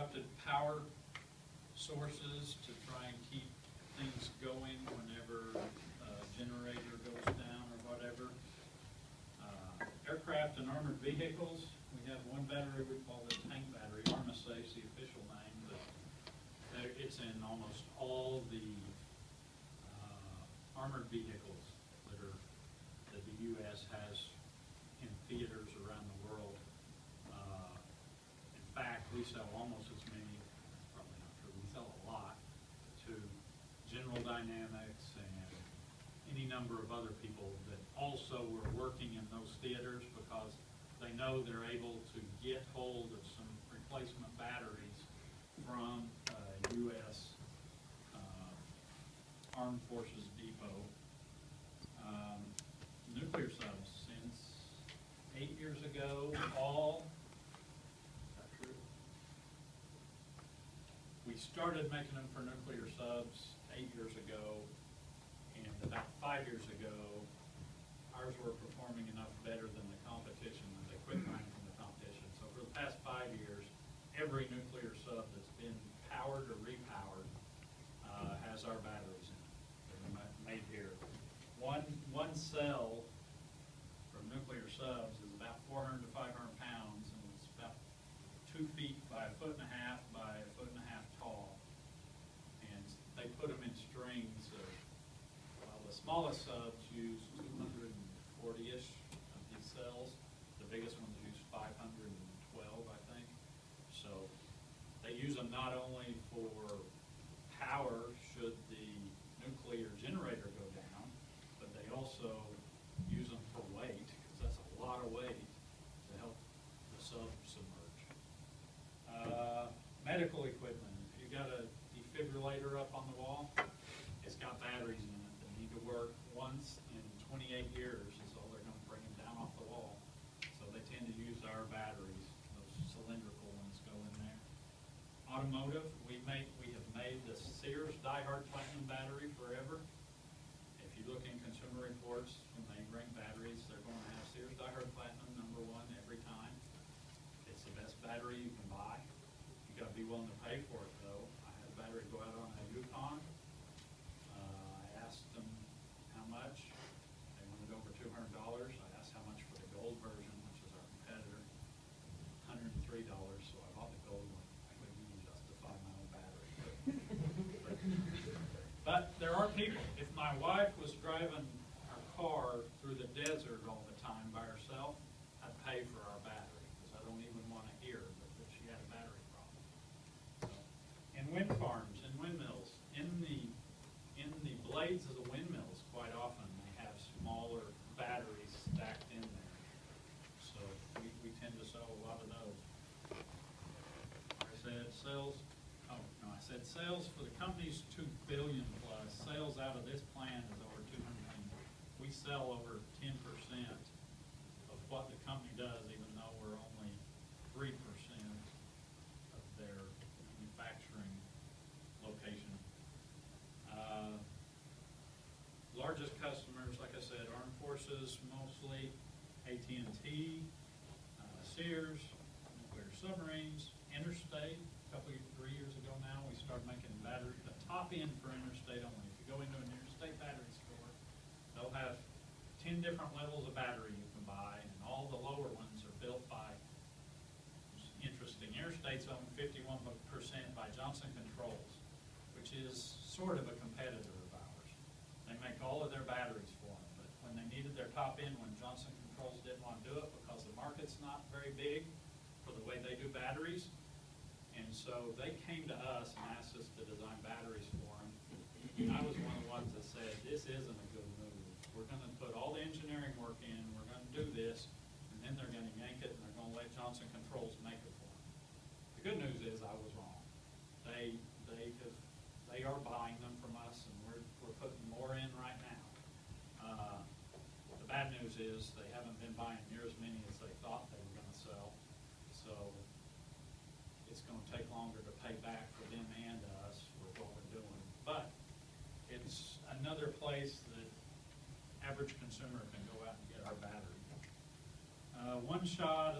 uninterrupted power sources to try and keep things going whenever a generator goes down or whatever. Aircraft and armored vehicles, we have one battery we call the tank battery. Armisafe, the official name, but it's in almost all the armored vehicles that the U.S. has in theaters around the world. In fact, we sell almost as many, probably not true, we sell a lot to General Dynamics and any number of other people that also were working in those theaters because they know they're able to get hold of some replacement batteries from U.S. Armed Forces Depot. Nuclear subs, since 8 years ago, is that true? We started making them for nuclear subs 8 years ago, and about 5 years ago, ours were performing enough better than the competition that they quit buying from the competition. So for the past 5 years, every nuclear sub that's been powered or repowered has our batteries in it. They're made here. One cell from nuclear subs is about 400 to 500 pounds, and it's about 2 feet by 1.5 feet by 1.5 feet tall. And they put them in strings of, well, the smallest subs use 240-ish of these cells. The biggest ones use 512, I think. So they use them not only for power should the nuclear generator go down, but they also use them for weight, because that's a lot of weight to help the sub submerge. Medical equipment. If you got a defibrillator up on the wall, it's got batteries in it that need to work once in 28 years is all they're going to bring them down off the wall. So they tend to use our batteries. Those cylindrical ones go in there. Automotive, we have made the Sears Die-Hard Platinum battery forever. If you look in Consumer Reports, when they bring batteries, they're going to have Sears Die-Hard Platinum #1 every time. It's the best battery you can buy. You got to be willing to pay for it, though. I had a battery go out on a Yukon. I asked them how much. They wanted over $200. I asked how much for the gold version, which is our competitor. $103. So I bought the gold one. I couldn't even justify my own battery. But there are people. If my wife was driving our car through the desert all the time by herself, I'd pay for our battery because I don't even want to hear that she had a battery problem. So, and wind farms and windmills, in the blades of the windmills, quite often they have smaller batteries stacked in there. So we tend to sell a lot of those. I said sales. Oh no, I said sales for the company's $2 billion plus. Sales out of this plan is over $200 million. We sell over 10% of what the company does, even though we're only 3% of their manufacturing location. Largest customers, like I said, Armed Forces mostly, AT&T, Sears, nuclear submarines, Interstate. A couple of 3 years ago now, we started making battery, the top end for Interstate only. If you go into an Interstate battery store, they'll have 10 different levels of battery you can buy, and all the lower ones are built by, interesting, Interstate's owned 51% by Johnson Controls, which is sort of a competitor of ours. They make all of their batteries for them, but when they needed their top end one, Johnson Controls didn't want to do it because the market's not very big for the way they do batteries. And so they came to us and asked us to design batteries for them. And I was one of the ones that said, this isn't a good move. We're going to put all the engineering work in, we're going to do this, and then they're going to yank it and they're going to let Johnson Controls make it for them. The good news is I was wrong. They are buying them from us, and we're putting more in right now. The bad news is they haven't been buying near as many as they thought they were going to sell. So it's going to take longer to pay back for them and us for what we're doing. But it's another place that average consumer can go out and get our battery. One shot